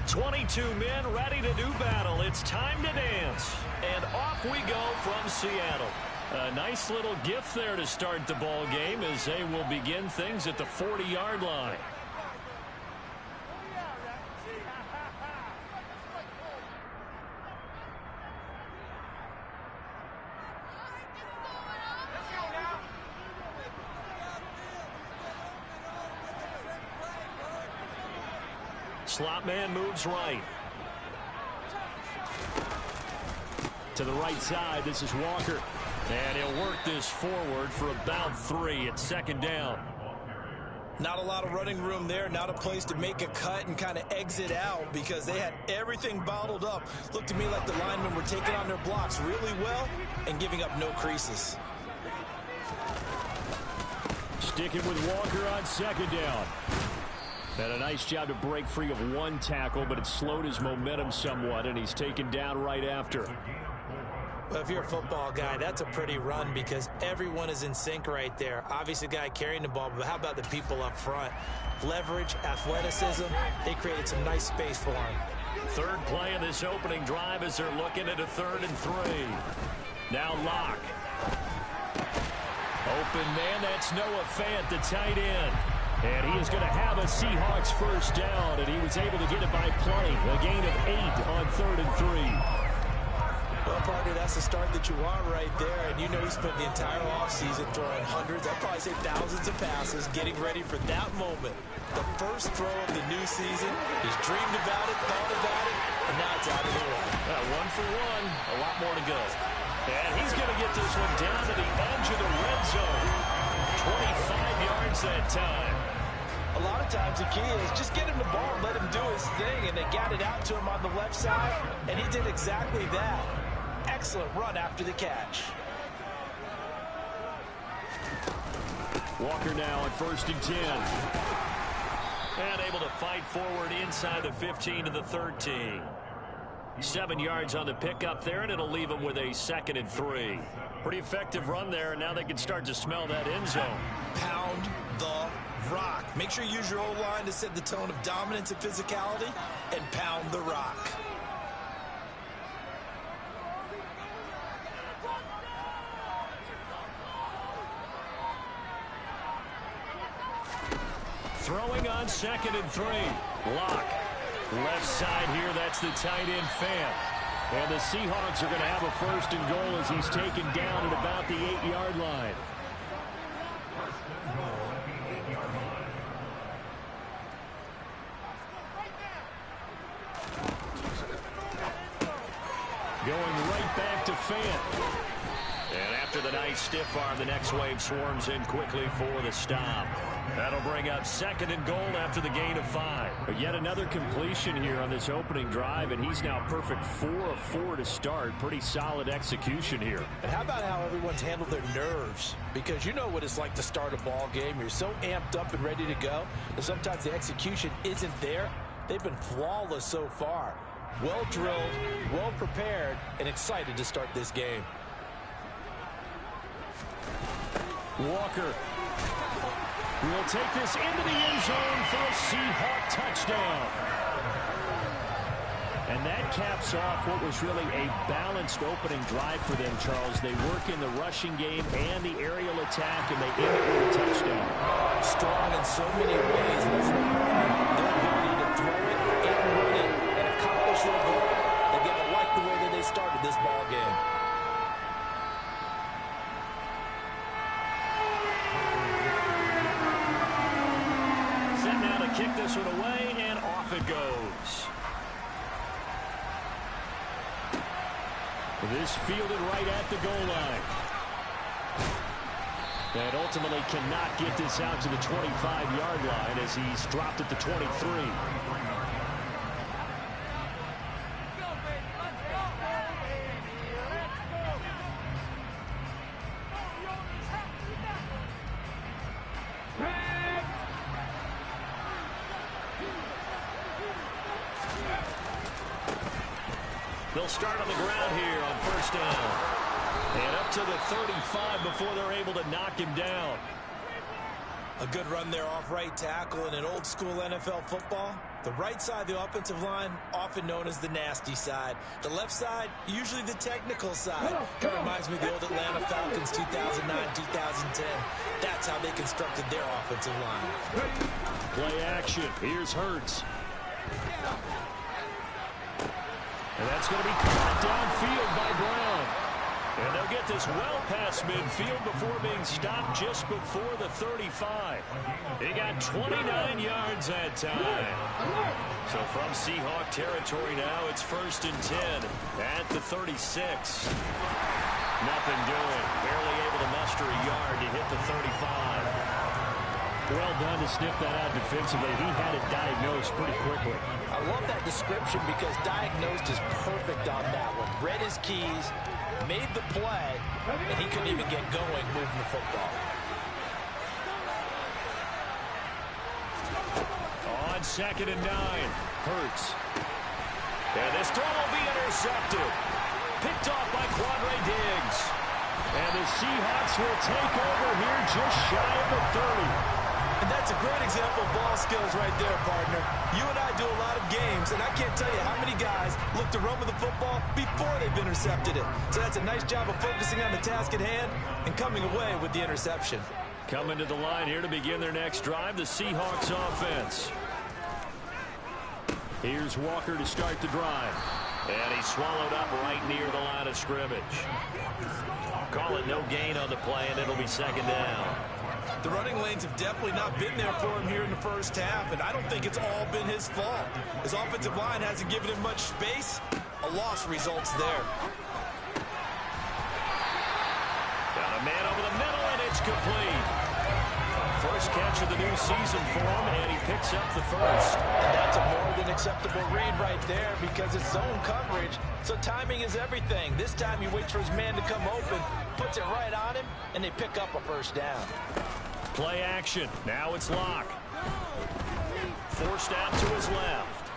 22 men ready to do battle. It's time to dance. And off we go from Seattle. A nice little gift there to start the ball game as they will begin things at the 40-yard line. Slot man moves right. To the right side, this is Walker. And he'll work this forward for about 3. It's second down. Not a lot of running room there, not a place to make a cut and kind of exit out because they had everything bottled up. Looked to me like the linemen were taking on their blocks really well and giving up no creases. Sticking with Walker on second down. Had a nice job to break free of one tackle, but it slowed his momentum somewhat, and he's taken down right after. Well, if you're a football guy, that's a pretty run because everyone is in sync right there. Obviously, the guy carrying the ball, but how about the people up front? Leverage, athleticism, they created some nice space for him. Third play of this opening drive as they're looking at a 3rd and 3. Now Locke. Open man, that's Noah Fant, the tight end. And he is going to have a Seahawks first down, and he was able to get it by plenty. A gain of 8 on 3rd and 3. Well, partner, that's the start that you want right there. And you know he spent the entire offseason throwing hundreds, I'd probably say thousands of passes, getting ready for that moment. The first throw of the new season. He's dreamed about it, thought about it, and now it's out of the way. 1 for 1, a lot more to go. And he's going to get this one down to the edge of the red zone. 25 yards that time. A lot of times the key is just get him the ball and let him do his thing, and they got it out to him on the left side, and he did exactly that. Excellent run after the catch. Walker now on 1st and 10. And able to fight forward inside the 15 to the 13. 7 yards on the pickup there, and it'll leave him with a 2nd and 3. Pretty effective run there, and now they can start to smell that end zone. Pound the rock. Make sure you use your O-line to set the tone of dominance and physicality, and pound the rock. Throwing on 2nd and 3. Locke. Left side here, that's the tight end Fant. And the Seahawks are going to have a 1st and goal as he's taken down at about the 8-yard line. Going right back to Fant. And after the nice stiff arm, the next wave swarms in quickly for the stop. That'll bring up 2nd and goal after the gain of 5. But yet another completion here on this opening drive, and he's now perfect 4 of 4 to start. Pretty solid execution here. And how about how everyone's handled their nerves? Because you know what it's like to start a ball game. You're so amped up and ready to go, and sometimes the execution isn't there. They've been flawless so far. Well drilled, well prepared, and excited to start this game. Walker will take this into the end zone for a Seahawk touchdown. And that caps off what was really a balanced opening drive for them, Charles. They work in the rushing game and the aerial attack, and they end it with a touchdown. Strong in so many ways. Their ability to throw it and run it and accomplish their goal. Again, I like the way that they started this ball game. Kick this one away, and off it goes. This fielded right at the goal line. And ultimately cannot get this out to the 25-yard line as he's dropped at the 23. They'll start on the ground here on 1st down. And up to the 35 before they're able to knock him down. A good run there off right tackle. In an old school NFL football, The right side of the offensive line, often known as the nasty side. The left side, usually the technical side. Kind of reminds me of the old Atlanta Falcons 2009, 2010. That's how they constructed their offensive line. Play action. Here's Hurts. And that's going to be caught downfield by Brown. And they'll get this well past midfield before being stopped just before the 35. He got 29 yards that time. So from Seahawk territory now, it's 1st and 10 at the 36. Nothing doing. Barely able to muster a yard to hit the 35. Well done to sniff that out defensively. He had it diagnosed pretty quickly. I love that description because diagnosed is perfect on that one. Read his keys, made the play, and he couldn't even get going moving the football. On 2nd and 9, Hurts. And this throw will be intercepted. Picked off by Quandre Diggs. And the Seahawks will take over here just shy of the 30. And that's a great example of ball skills right there, partner. You and I do a lot of games, and I can't tell you how many guys look to run with the football before they've intercepted it. So that's a nice job of focusing on the task at hand and coming away with the interception. Coming to the line here to begin their next drive, the Seahawks offense. Here's Walker to start the drive. And he's swallowed up right near the line of scrimmage. Call it no gain on the play, and it'll be 2nd down. The running lanes have definitely not been there for him here in the first half, and I don't think it's all been his fault. His offensive line hasn't given him much space. A loss results there. Got a man over the middle, and it's complete. First catch of the new season for him, and he picks up the first. And that's a more than acceptable read right there because it's zone coverage, so timing is everything. This time he waits for his man to come open, puts it right on him, and they pick up a first down. Play action. Now it's Locke. Forced out to his left.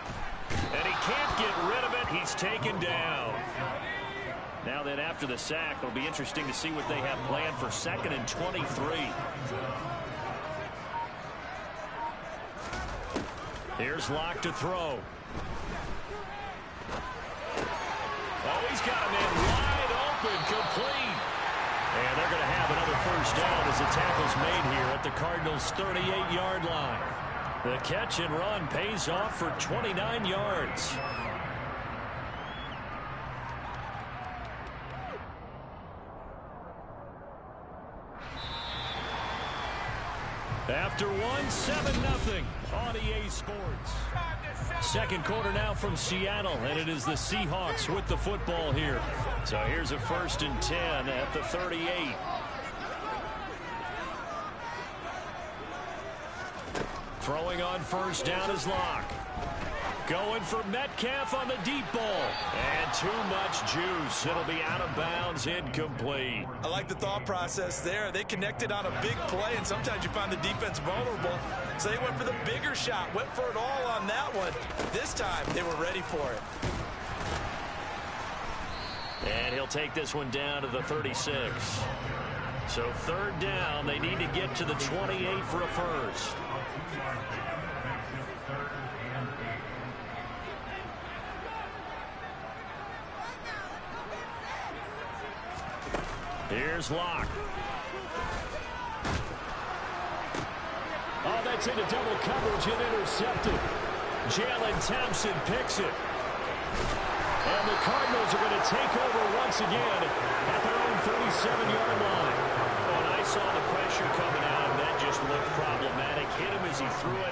And he can't get rid of it. He's taken down. Now then, after the sack, it'll be interesting to see what they have planned for 2nd and 23. Here's Locke to throw. Oh, he's got a man wide open, complete. And they're going to have another first down as the tackle's made here at the Cardinals' 38-yard line. The catch and run pays off for 29 yards. After one, 7-0 on EA Sports. Second quarter now from Seattle, and it is the Seahawks with the football here. So here's a 1st and 10 at the 38. Throwing on first down is Locke. Going for Metcalf on the deep ball. And too much juice. It'll be out of bounds, incomplete. I like the thought process there. They connected on a big play, and sometimes you find the defense vulnerable. So they went for the bigger shot, went for it all on that one. This time, they were ready for it. And he'll take this one down to the 36. So 3rd down, they need to get to the 28 for a first. Here's Locke. Oh, that's into double coverage and intercepted. Jalen Thompson picks it. And the Cardinals are going to take over once again at their own 37-yard line. Oh, and I saw the pressure coming out, and that just looked problematic. Hit him as he threw it,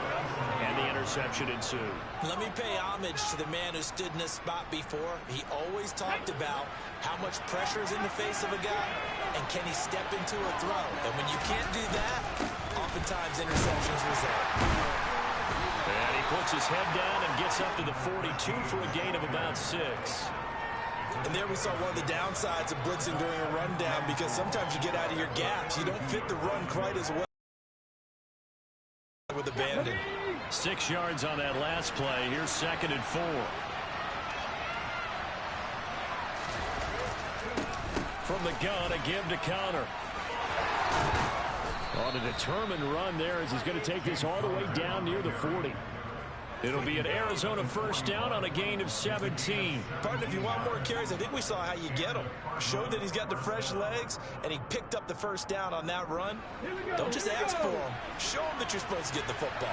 and the interception ensued. Let me pay homage to the man who stood in this spot before. He always talked about how much pressure is in the face of a guy, and can he step into a throw? And when you can't do that, oftentimes interceptions result. And he puts his head down and gets up to the 42 for a gain of about 6. And there we saw one of the downsides of blitzing during a rundown, because sometimes you get out of your gaps. You don't fit the run quite as well with abandon. 6 yards on that last play. Here's 2nd and 4. From the gun, a give to Connor. On a determined run there as he's going to take this all the way down near the 40. It'll be an Arizona first down on a gain of 17. Partner, if you want more carries, I think we saw how you get them. Showed that he's got the fresh legs, and he picked up the first down on that run. Don't just ask for him. Show him that you're supposed to get the football.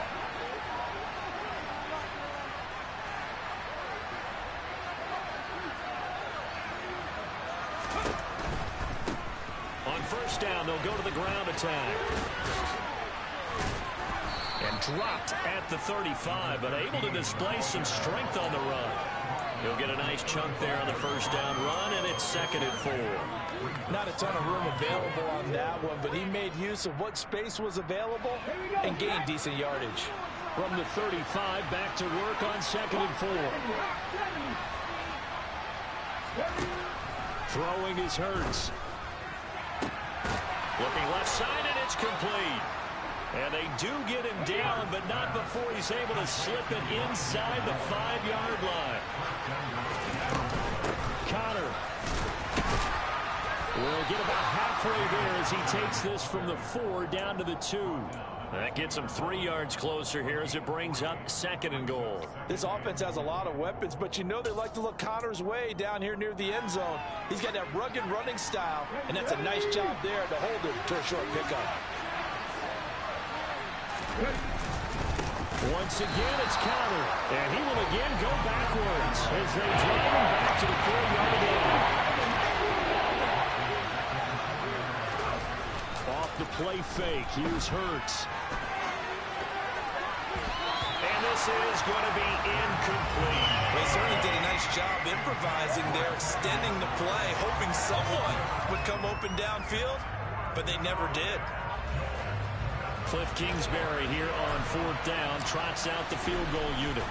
On first down, they'll go to the ground attack. And dropped at the 35, but able to display some strength on the run. He'll get a nice chunk there on the first down run, and it's 2nd and 4. Not a ton of room available on that one, but he made use of what space was available and gained decent yardage. From the 35, back to work on 2nd and 4. Throwing is Hurts. Looking left side, and it's complete. And they do get him down, but not before he's able to slip it inside the 5-yard line. Connor will get about halfway there as he takes this from the 4 down to the 2. That gets him 3 yards closer here as it brings up 2nd and goal. This offense has a lot of weapons, but you know they like to look Connor's way down here near the end zone. He's got that rugged running style, and that's a nice job there to hold him to a short pickup. Once again, it's Connor, and he will again go backwards as they drive him back to the 4-yard line. Off the play fake, here's Hurts. And this is going to be incomplete. They certainly did a nice job improvising there, extending the play, hoping someone would come open downfield, but they never did. Cliff Kingsbury here on 4th down, trots out the field goal unit.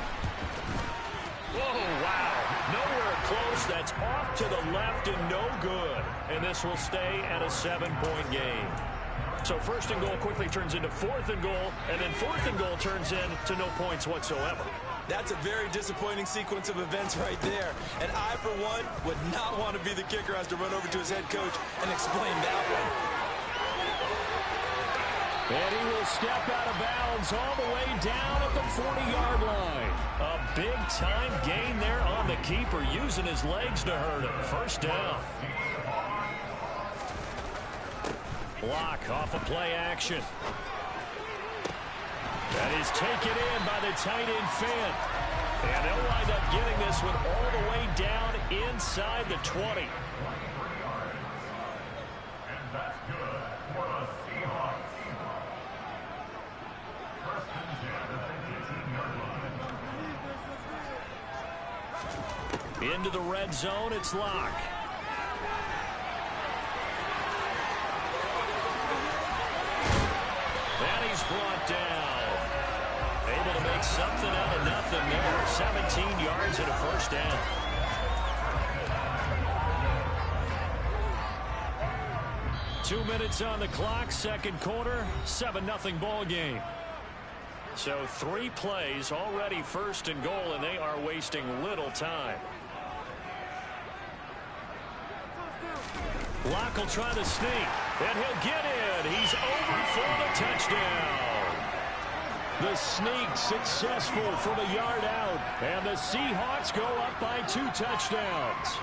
Whoa, wow. Nowhere close. That's off to the left and no good. And this will stay at a 7-point game. So 1st and goal quickly turns into 4th and goal, and then 4th and goal turns into no points whatsoever. That's a very disappointing sequence of events right there. And I, for one, would not want to be the kicker who has to run over to his head coach and explain that one. And he will step out of bounds all the way down at the 40-yard line. A big-time gain there on the keeper, using his legs to hurt him. First down. Block off of play action. That is taken in by the tight end Fant. And they'll wind up getting this one all the way down inside the 20. Into the red zone, it's Locke. And he's brought down. Able to make something out of nothing there. 17 yards and a first down. Two minutes on the clock, 2nd quarter, 7-0 ball game. So 3 plays already 1st and goal, and they are wasting little time. Locke will try to sneak, and he'll get in. He's over for the touchdown. The sneak successful from a yard out, and the Seahawks go up by 2 touchdowns.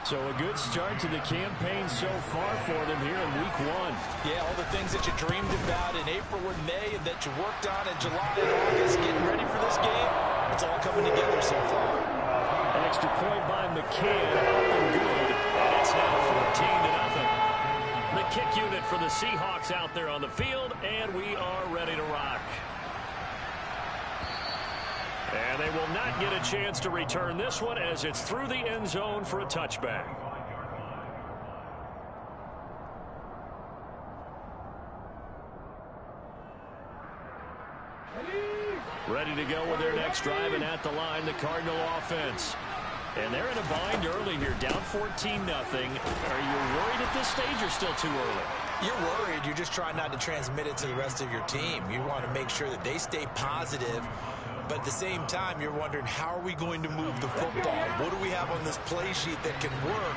So a good start to the campaign so far for them here in week 1. Yeah, all the things that you dreamed about in April and May and that you worked on in July and August, getting ready for this game, it's all coming together so far. An extra point by McCann, up and good, and it's now 14-0. The kick unit for the Seahawks out there on the field, and we are ready to rock. And they will not get a chance to return this one as it's through the end zone for a touchback. Ready to go with their next drive, and at the line, the Cardinal offense. And they're in a bind early here, down 14-0. Are you worried at this stage or still too early? You're worried. You're just trying not to transmit it to the rest of your team. You want to make sure that they stay positive. But at the same time, you're wondering, how are we going to move the football? What do we have on this play sheet that can work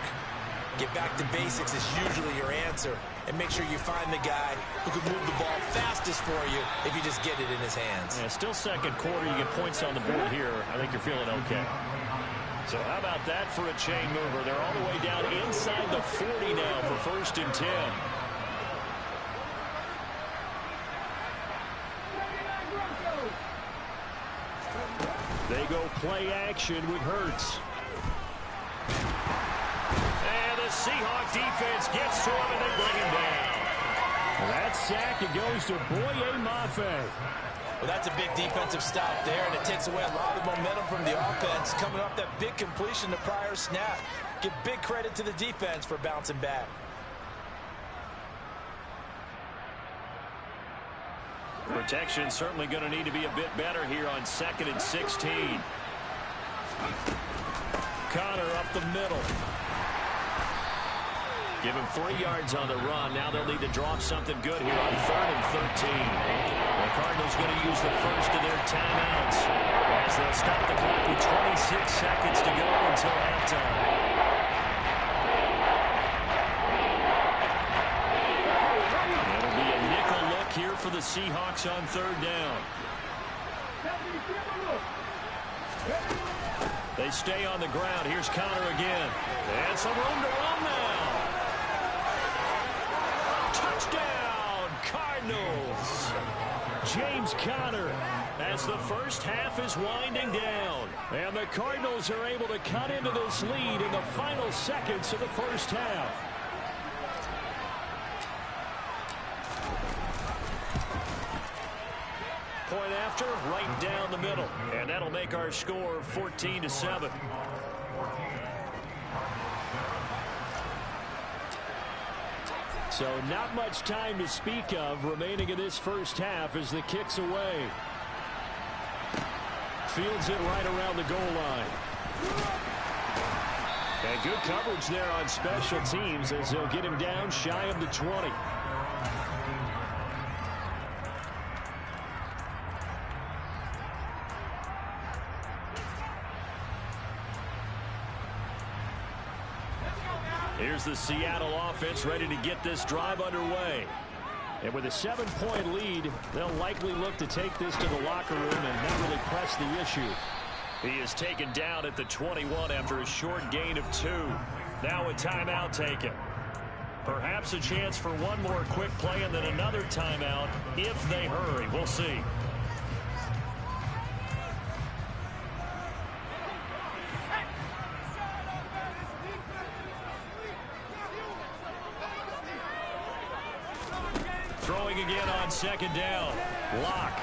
Get back to basics is usually your answer. And make sure you find the guy who can move the ball fastest for you if you just get it in his hands. Yeah, still second quarter. You get points on the board here. I think you're feeling okay. So how about that for a chain mover? They're all the way down inside the 40 now for 1st and 10. They go play action with Hurts. And the Seahawk defense gets to him, and they bring him down. Well, that sack, it goes to Boye Mafe. Well, that's a big defensive stop there, and it takes away a lot of momentum from the offense. Coming off that big completion the prior snap. Give big credit to the defense for bouncing back. Protection certainly going to need to be a bit better here on 2nd and 16. Connor up the middle. Give him 3 yards on the run. Now they'll need to drop something good here on 3rd and 13. The Cardinals going to use the first of their timeouts as they'll stop the clock with 26 seconds to go until halftime. It'll be a nickel look here for the Seahawks on 3rd down. They stay on the ground. Here's Connor again. And some room to run now. Touchdown, Cardinals. James Conner as the first half is winding down. And the Cardinals are able to cut into this lead in the final seconds of the first half. Point after, right down the middle. And that'll make our score 14-7. So not much time to speak of remaining in this first half as the kick's away. Fields it right around the goal line. And good coverage there on special teams as they'll get him down shy of the 20. Here's the Seattle offense ready to get this drive underway. And with a 7-point lead, they'll likely look to take this to the locker room and not really press the issue. He is taken down at the 21 after a short gain of 2. Now a timeout taken. Perhaps a chance for one more quick play and then another timeout if they hurry. We'll see. Throwing again on 2nd down. Lock.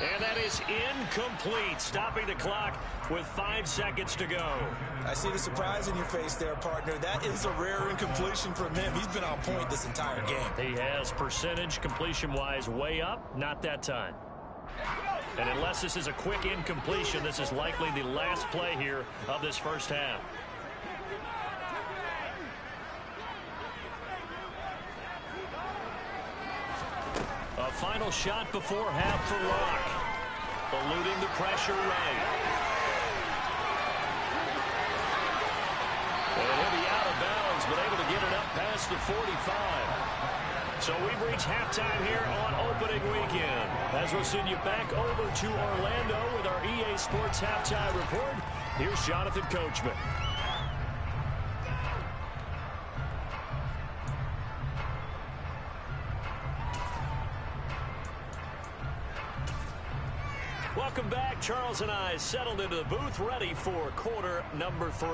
And that is incomplete, stopping the clock with 5 seconds to go. I see the surprise in your face there, partner. That is a rare incompletion from him. He's been on point this entire game. He has percentage completion-wise way up, not that time. And unless this is a quick incompletion, this is likely the last play here of this first half. A final shot before half for Locke. Eluding the pressure right. And he'll be out of bounds, but able to get it up past the 45. So we've reached halftime here on opening weekend. As we'll send you back over to Orlando with our EA Sports Halftime Report, here's Jonathan Coachman. Welcome back. Charles and I settled into the booth, ready for quarter number 3.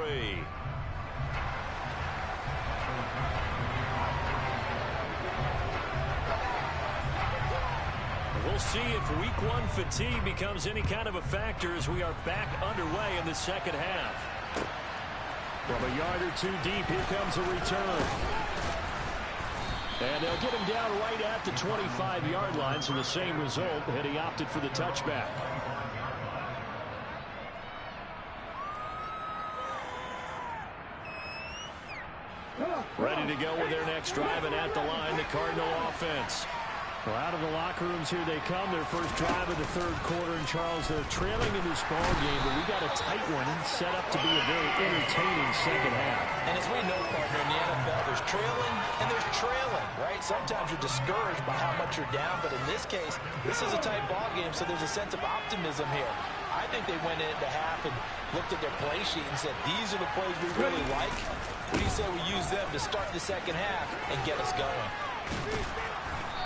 We'll see if week 1 fatigue becomes any kind of a factor as we are back underway in the second half. From a yard or 2 deep, here comes a return. And they'll get him down right at the 25-yard line, so the same result, and he opted for the touchback. Ready to go with their next drive, and at the line, the Cardinal offense. Well, out of the locker rooms here they come. Their first drive of the third quarter. And, Charles, they're trailing in this ball game, but we got a tight one set up to be a very entertaining second half. And as we know, partner, in the NFL, there's trailing and there's trailing, right? Sometimes you're discouraged by how much you're down, but in this case, this is a tight ball game, so there's a sense of optimism here. I think they went into half and looked at their play sheet and said, these are the plays we really like. What do you say we use them to start the second half and get us going?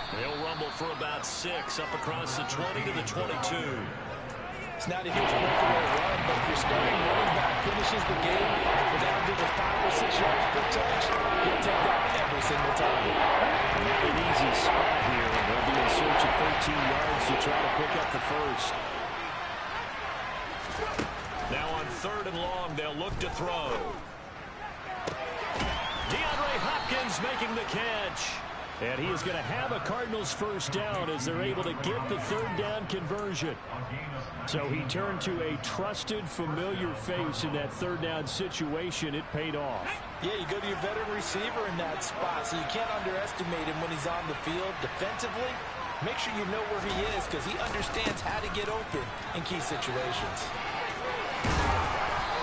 They'll rumble for about 6 up across the 20 to the 22. It's not a huge breakaway run, but if your starting running back finishes the game with averaging 5 or 6 yards per touch, you'll take that every single time. Not an easy spot here. They'll be in search of 13 yards to try to pick up the first. Now on 3rd and long, they'll look to throw. DeAndre Hopkins making the catch. And he is going to have a Cardinals first down as they're able to get the 3rd down conversion. So he turned to a trusted, familiar face in that 3rd down situation. It paid off. Yeah, you go to your veteran receiver in that spot, so you can't underestimate him when he's on the field. Defensively, make sure you know where he is because he understands how to get open in key situations.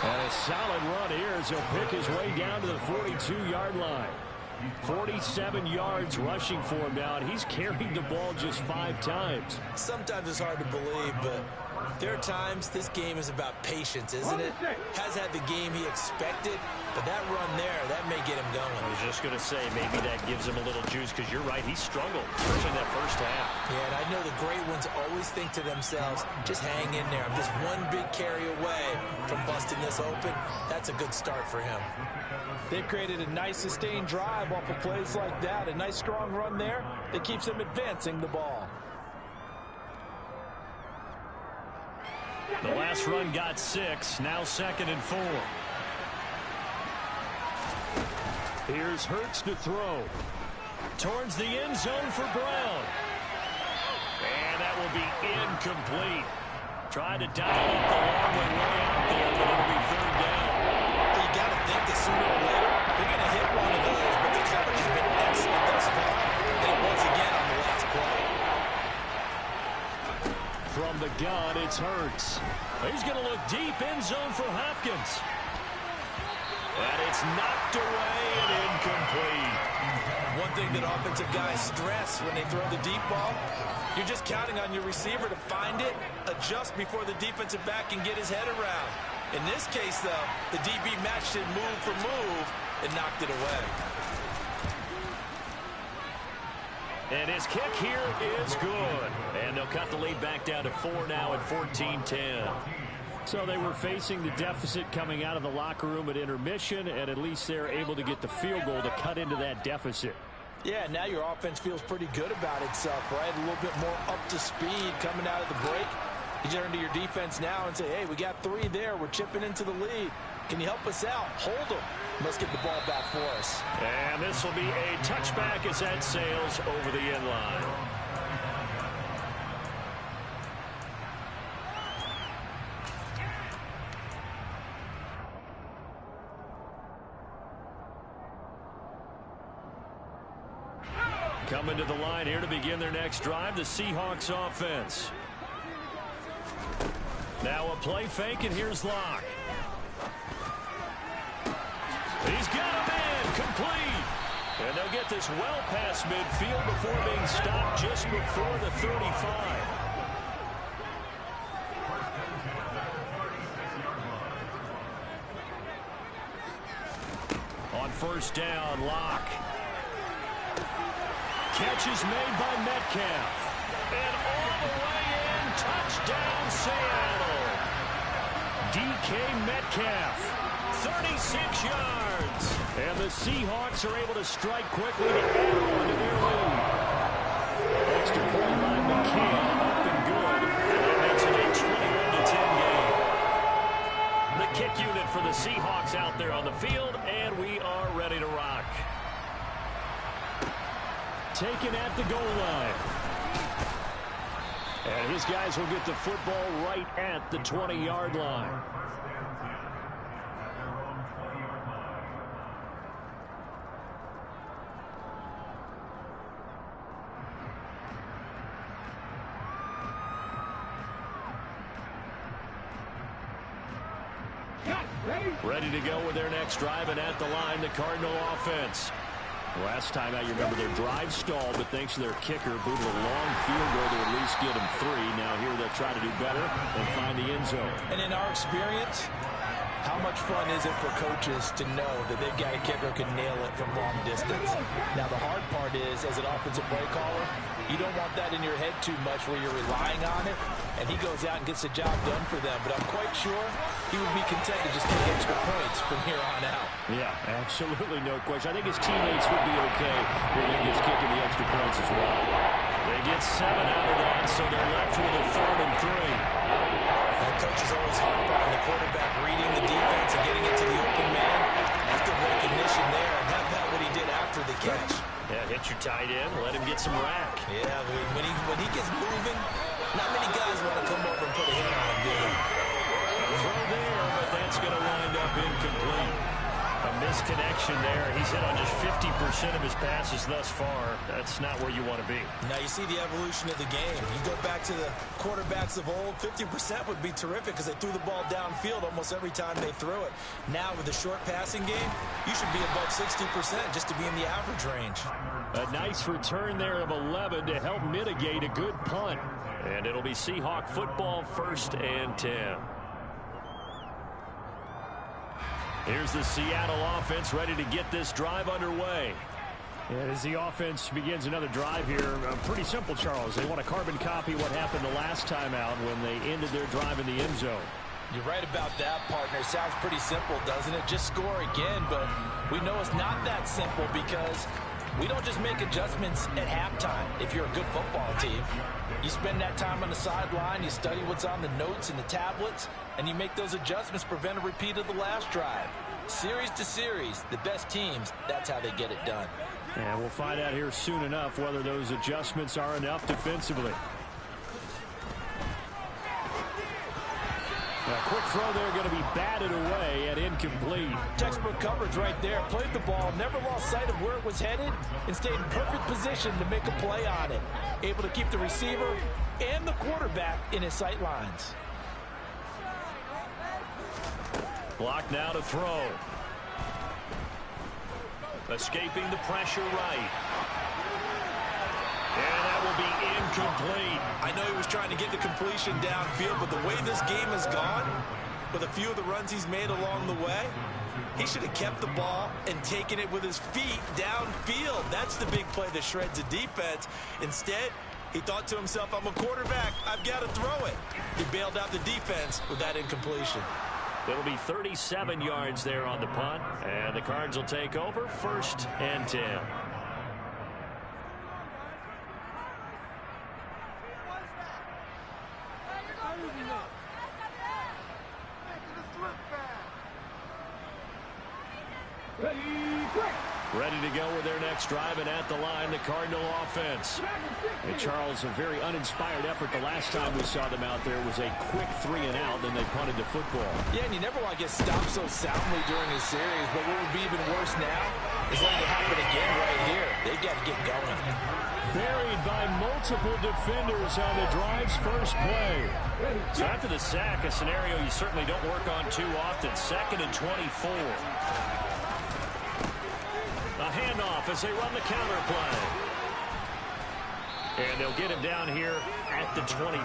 And a solid run here as he'll pick his way down to the 42-yard line. 47 yards rushing for him now, and he's carried the ball just 5 times. Sometimes it's hard to believe, but there are times this game is about patience, isn't it? Has had the game he expected, but that run there, that may get him going. I was just going to say, maybe that gives him a little juice, because you're right, he struggled, especially in that first half. Yeah, and I know the great ones always think to themselves, just hang in there. I'm just one big carry away from busting this open. That's a good start for him. They've created a nice sustained drive off of plays like that. A nice strong run there that keeps them advancing the ball. The last run got 6. Now 2nd and 4. Here's Hurts to throw. Towards the end zone for Brown. And that will be incomplete. Tried to dial up the long way out there, but it'll be 3rd down. You got to think that sooner or later they're going to hit one of those, but the coverage has been excellent thus far. And once again on the last play. From the gun, it's Hurts. He's going to look deep end zone for Hopkins. And it's knocked away and incomplete. One thing that offensive guys stress when they throw the deep ball, you're just counting on your receiver to find it, adjust before the defensive back can get his head around. In this case, though, the DB matched it move for move and knocked it away. And his kick here is good. And they'll cut the lead back down to 4 now at 14-10. So they were facing the deficit coming out of the locker room at intermission, and at least they're able to get the field goal to cut into that deficit. Yeah, now your offense feels pretty good about itself, right? A little bit more up to speed coming out of the break. You turn to your defense now and say, hey, we got 3 there. We're chipping into the lead. Can you help us out? Hold them. Let's get the ball back for us. And this will be a touchback as that sails over the end line. Coming to the line here to begin their next drive, the Seahawks offense. Now a play fake, and here's Locke. He's got a man, complete. And they'll get this well past midfield before being stopped just before the 35. On first down, Locke. Catch is made by Metcalf. And all the way in, touchdown Seattle. DK Metcalf, 36 yards. And the Seahawks are able to strike quickly to add on to their lead. Extra point by McCann, up and good. And that makes it a 21-10 game. The kick unit for the Seahawks out there on the field, and we are ready to rock. Taken at the goal line. And his guys will get the football right at the 20-yard line. Ready to go with their next drive, and at the line, the Cardinal offense. Last time out, you remember their drive stalled, but thanks to their kicker, booted a long field goal to at least get them 3. Now here they'll try to do better and find the end zone. And in our experience, how much fun is it for coaches to know that they've got a kicker who can nail it from long distance? Now, the hard part is, as an offensive play caller, you don't want that in your head too much where you're relying on it, and he goes out and gets the job done for them. But I'm quite sure he would be content to just take extra points from here on out. Yeah, absolutely no question. I think his teammates would be okay with him just kicking the extra points as well. They get 7 out of that, so they're left with a 3rd and 3. The coach is always hard on the quarterback reading the defense and getting it to the open man. That's good recognition there, and have that what he did after the catch. Yeah, hit your tight end, let him get some rack. Yeah, when he gets moving, not many guys want to come over and put a hit on him, do they? Throw there, but that's going to wind up incomplete. A misconnection there. He's hit on just 50% of his passes thus far. That's not where you want to be. Now you see the evolution of the game. You go back to the quarterbacks of old, 50% would be terrific because they threw the ball downfield almost every time they threw it. Now with a short passing game, you should be above 60% just to be in the average range. A nice return there of 11 to help mitigate a good punt. And it'll be Seahawk football, 1st and 10. Here's the Seattle offense ready to get this drive underway. And as the offense begins another drive here, pretty simple, Charles. They want to carbon copy what happened the last time out when they ended their drive in the end zone. You're right about that, partner. Sounds pretty simple, doesn't it? Just score again, but we know it's not that simple because we don't just make adjustments at halftime if you're a good football team. You spend that time on the sideline, you study what's on the notes and the tablets, and you make those adjustments to prevent a repeat of the last drive. Series to series, the best teams, that's how they get it done. And we'll find out here soon enough whether those adjustments are enough defensively. A quick throw there going to be batted away and incomplete. Textbook coverage right there. Played the ball, never lost sight of where it was headed, and stayed in perfect position to make a play on it. Able to keep the receiver and the quarterback in his sight lines. Block now to throw. Escaping the pressure right. And that will be incomplete. I know he was trying to get the completion downfield, but the way this game has gone, with a few of the runs he's made along the way, he should have kept the ball and taken it with his feet downfield. That's the big play that shreds the defense. Instead, he thought to himself, I'm a quarterback, I've got to throw it. He bailed out the defense with that incompletion. It'll be 37 yards there on the punt, and the Cards will take over, 1st and 10. Ready to go with their next drive, and at the line, the Cardinal offense. And Charles, a very uninspired effort the last time we saw them out there was a quick 3 and out, then they punted the football. Yeah, and you never want to get stopped so soundly during a series, but what would be even worse now is letting it happen again right here. They've got to get going. Buried by multiple defenders on the drive's first play. So after the sack, a scenario you certainly don't work on too often. 2nd and 24. A handoff as they run the counter play. And they'll get him down here at the 23.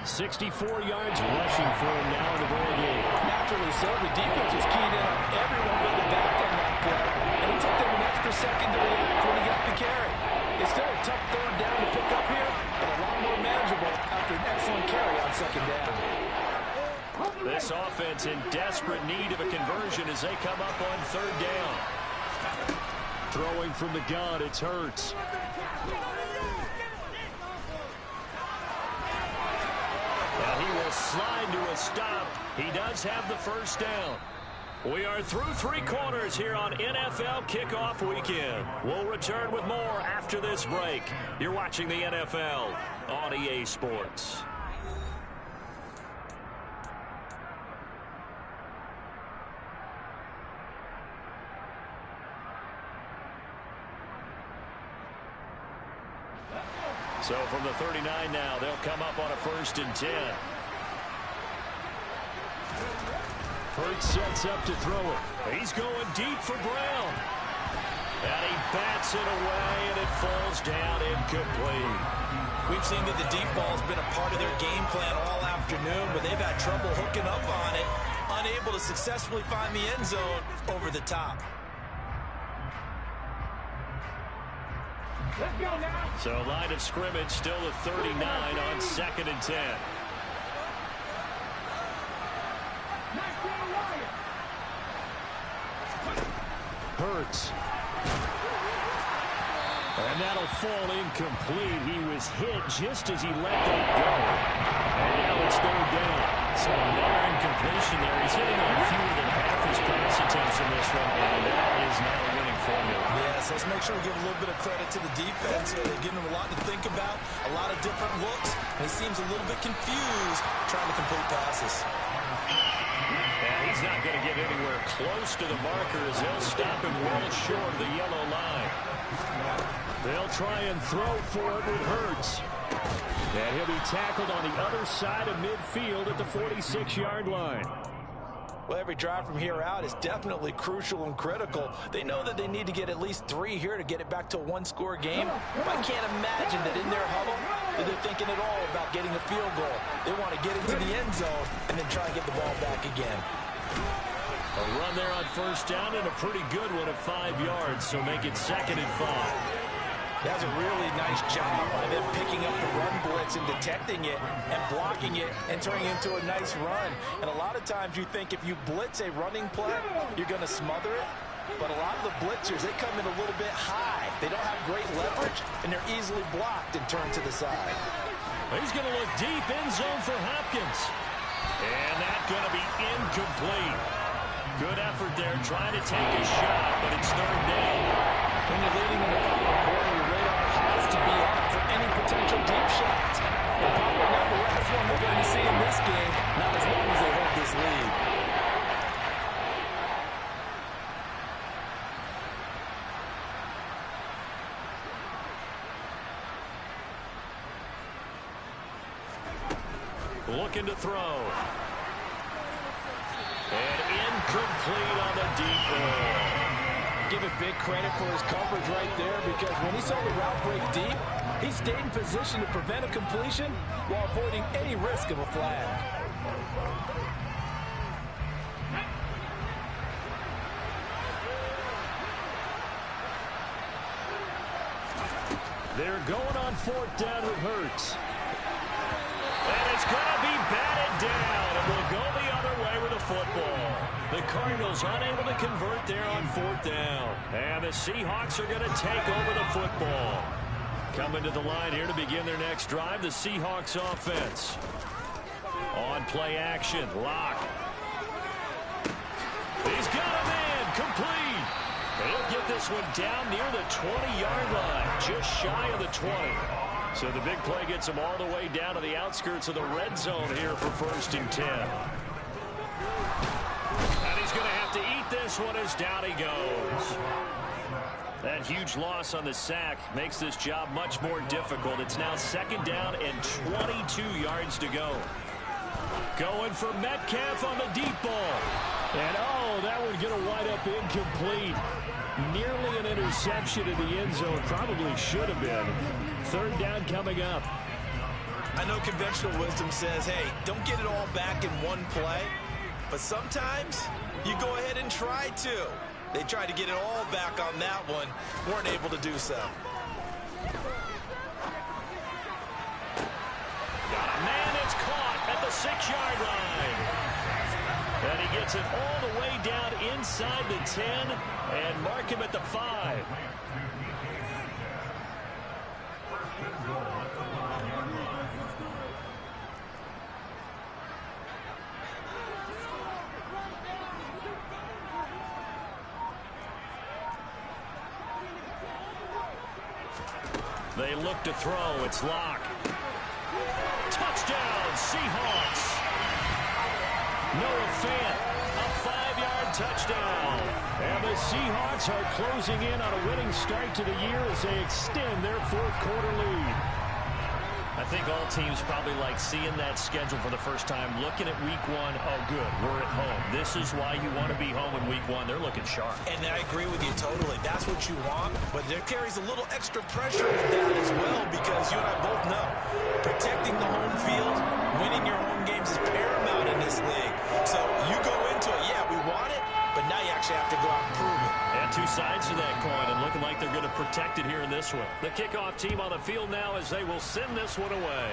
64 yards rushing for him now in the ball game. Naturally so. The defense was keyed in on everyone but the back on that play. And it took them an extra second to react when he got the carry. It's still a tough third down to pick up here, but a lot more manageable after an excellent carry on 2nd down. This offense in desperate need of a conversion as they come up on 3rd down. Throwing from the gun, it's Hurts. And he will slide to a stop. He does have the 1st down. We are through 3 quarters here on NFL Kickoff Weekend. We'll return with more after this break. You're watching the NFL on EA Sports. So from the 39 now, they'll come up on a 1st and 10. Hurts sets up to throw it. He's going deep for Brown. And he bats it away, and it falls down incomplete. We've seen that the deep ball's been a part of their game plan all afternoon, but they've had trouble hooking up on it, unable to successfully find the end zone over the top. Let's go now. So line of scrimmage still at 39 on 2nd and 10. Hurts. And that'll fall incomplete. He was hit just as he let that go. And now it's 3rd down. So another incompletion there. He's hitting on fewer than half his pass attempts in this one, and that is not a winning formula. Yes, let's make sure we give a little bit of credit to the defense. They're giving him a lot to think about, a lot of different looks, and he seems a little bit confused trying to complete passes. And he's not going to get anywhere close to the marker as they'll stop him well short of the yellow line. They'll try and throw for it with Hurts. And he'll be tackled on the other side of midfield at the 46-yard line. Well, every drive from here out is definitely crucial and critical. They know that they need to get at least 3 here to get it back to a one-score game. But I can't imagine that in their huddle that they're thinking at all about getting a field goal. They want to get into the end zone and then try and get the ball back again. A run there on 1st down and a pretty good one at 5 yards, so make it 2nd and 5. That's a really nice job by them picking up the run blitz and detecting it and blocking it and turning it into a nice run. And a lot of times you think if you blitz a running play, you're going to smother it. But a lot of the blitzers, they come in a little bit high. They don't have great leverage, and they're easily blocked and turned to the side. He's going to look deep, end zone for Hopkins. And that's going to be incomplete. Good effort there, trying to take a shot, but it's 3rd down. When you're leading in the final quarter, your radar has to be on for any potential deep shots. And probably not the last one we're going to see in this game, not as long as they hold this lead. Looking to throw. And incomplete on the deep ball. Give it big credit for his coverage right there, because when he saw the route break deep, he stayed in position to prevent a completion while avoiding any risk of a flag. They're going on 4th down with Hurts. And it's going to be batted down, and we'll go the other way with the football. The Cardinals unable to convert there on 4th down. And the Seahawks are going to take over the football. Coming to the line here to begin their next drive, the Seahawks offense. On play action, Lock. He's got a man, complete. And he'll get this one down near the 20-yard line, just shy of the 20. So the big play gets him all the way down to the outskirts of the red zone here for 1st and 10. And he's going to have to eat this one as down he goes. That huge loss on the sack makes this job much more difficult. It's now 2nd down and 22 yards to go. Going for Metcalf on the deep ball. And, oh, that one going to wind up incomplete. Nearly an interception in the end zone. Probably should have been. 3rd down coming up. I know conventional wisdom says, hey, don't get it all back in one play. But sometimes you go ahead and try to. They tried to get it all back on that one. Weren't able to do so. Got a man that's caught at the 6-yard line. And he gets it all the way down inside the 10 and mark him at the 5. They look to throw. It's Lock. Touchdown, Seahawks. Noah Fant, a 5-yard touchdown. And the Seahawks are closing in on a winning start to the year as they extend their 4th quarter lead. I think all teams probably like seeing that schedule for the first time, looking at week one. Oh, good, we're at home. This is why you want to be home in week one. They're looking sharp. And I agree with you totally. That's what you want, but there carries a little extra pressure with that as well, because you and I both know protecting the home field, winning your home games is paramount in this league. So you go into it, yeah, we want it, but now you actually have to go out and prove it. And two sides to that coin, and looking like they're going to protect it here in this one. The kickoff team on the field now as they will send this one away.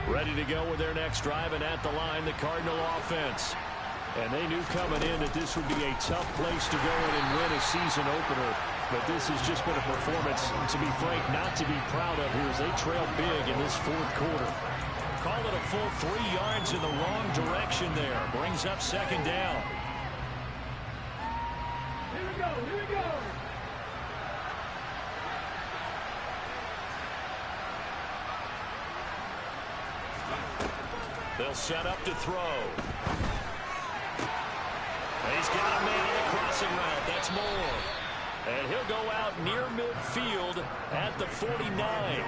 Ready to go with their next drive, and at the line, the Cardinal offense. And they knew coming in that this would be a tough place to go in and win a season opener. But this has just been a performance, to be frank, not to be proud of here as they trail big in this fourth quarter. Call it a full 3 yards in the wrong direction there. Brings up second down. Here we go, here we go. They'll set up to throw. He's got a man on the crossing route. That's Moore. And he'll go out near midfield at the 49.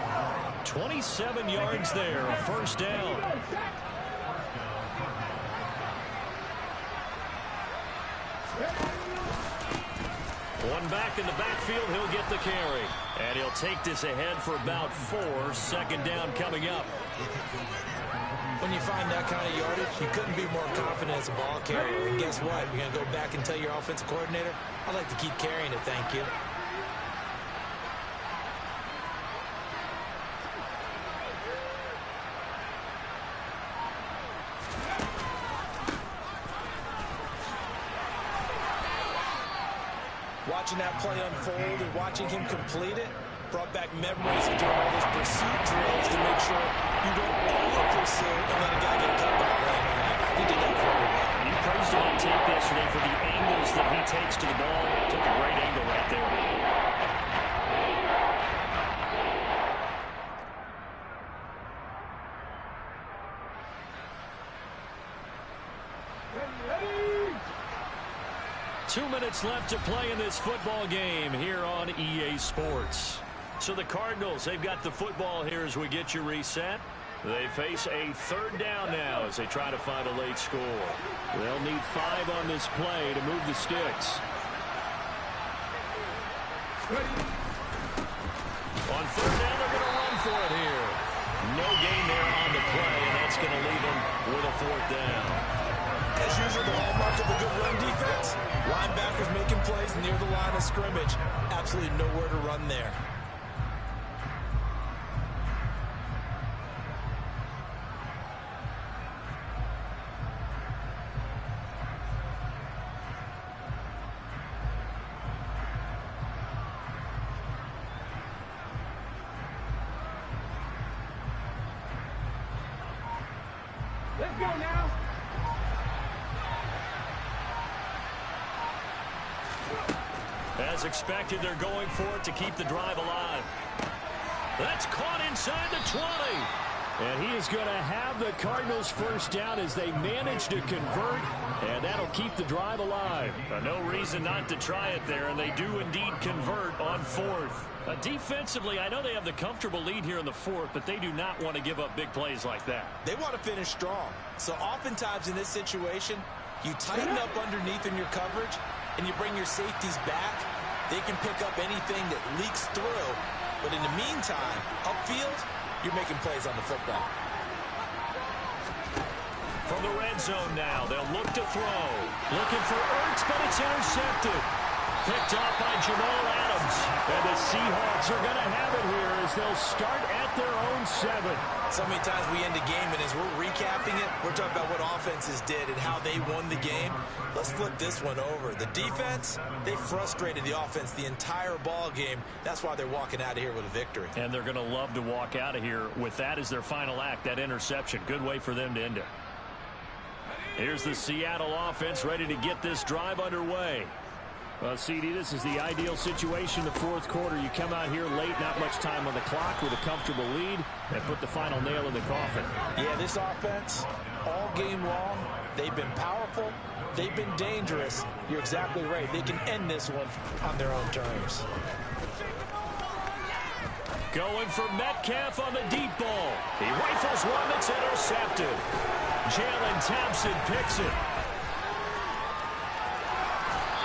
27 yards there, a first down. One back in the backfield, he'll get the carry. And he'll take this ahead for about 4. Second down coming up. When you find that kind of yardage, you couldn't be more confident as a ball carrier. And guess what? You're going to go back and tell your offensive coordinator, I'd like to keep carrying it, thank you. Watching that play unfold and watching him complete it brought back memories of doing all those pursuit drills to make sure you don't over-pursue and let a guy get a cutback laying on you. He did that very well. You praised him on tape yesterday for the angles that he takes to the ball. Took a great angle right there. Ready. 2 minutes left to play in this football game here on EA Sports. So the Cardinals, they've got the football here as we get you reset. They face a third down now as they try to find a late score. They'll need 5 on this play to move the sticks. Ready. On third down, they're going to run for it here. No gain there on the play, and that's going to leave them with a 4th down. As usual, the hallmark of a good run defense, linebackers making plays near the line of scrimmage. Absolutely nowhere to run there. Let's go now. As expected, they're going for it to keep the drive alive. That's caught inside the 20. And he is going to have the Cardinals first down as they manage to convert, and that'll keep the drive alive. No reason not to try it there, and they do indeed convert on 4th. Defensively, I know they have the comfortable lead here in the 4th, but they do not want to give up big plays like that. They want to finish strong. So oftentimes in this situation, you tighten up underneath in your coverage, and you bring your safeties back. They can pick up anything that leaks through. But in the meantime, upfield, you're making plays on the football. From the red zone now, they'll look to throw. Looking for Ertz, but it's intercepted. Picked off by Jamal Adams. And the Seahawks are going to have it here as they'll start at their own 7. So many times we end a game, and as we're recapping it, we're talking about what offenses did and how they won the game. Let's flip this one over. The defense, they frustrated the offense the entire ball game. That's why they're walking out of here with a victory. And they're going to love to walk out of here with that as their final act, that interception. Good way for them to end it. Here's the Seattle offense ready to get this drive underway. Well, CD, this is the ideal situation, the fourth quarter. You come out here late, not much time on the clock, with a comfortable lead, and put the final nail in the coffin. Yeah, this offense, all game long, they've been powerful, they've been dangerous. You're exactly right. They can end this one on their own terms. Going for Metcalf on the deep ball. He rifles one that's intercepted. Jalen Thompson picks it.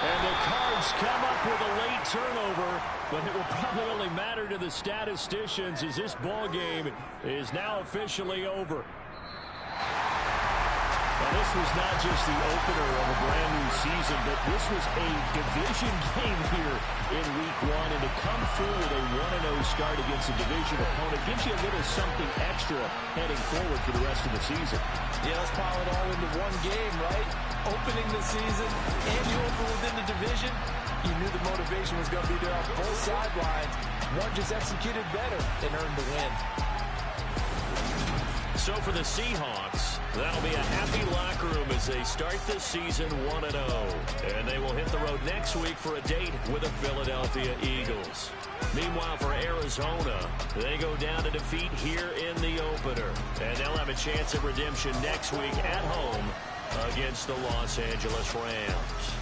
And the Cards come up with a late turnover, but it will probably only matter to the statisticians as this ball game is now officially over. Now, this was not just the opener of a brand new season, but this was a division game here in week one. And to come through with a 1-0 start against a division opponent gives you a little something extra heading forward for the rest of the season. Yeah, let's pile it all into one game, right? Opening the season, and you open within the division. You knew the motivation was going to be there on both sidelines. One just executed better and earned the win. So for the Seahawks, that'll be a happy locker room as they start this season 1-0. And they will hit the road next week for a date with the Philadelphia Eagles. Meanwhile, for Arizona, they go down to defeat here in the opener. And they'll have a chance at redemption next week at home against the Los Angeles Rams.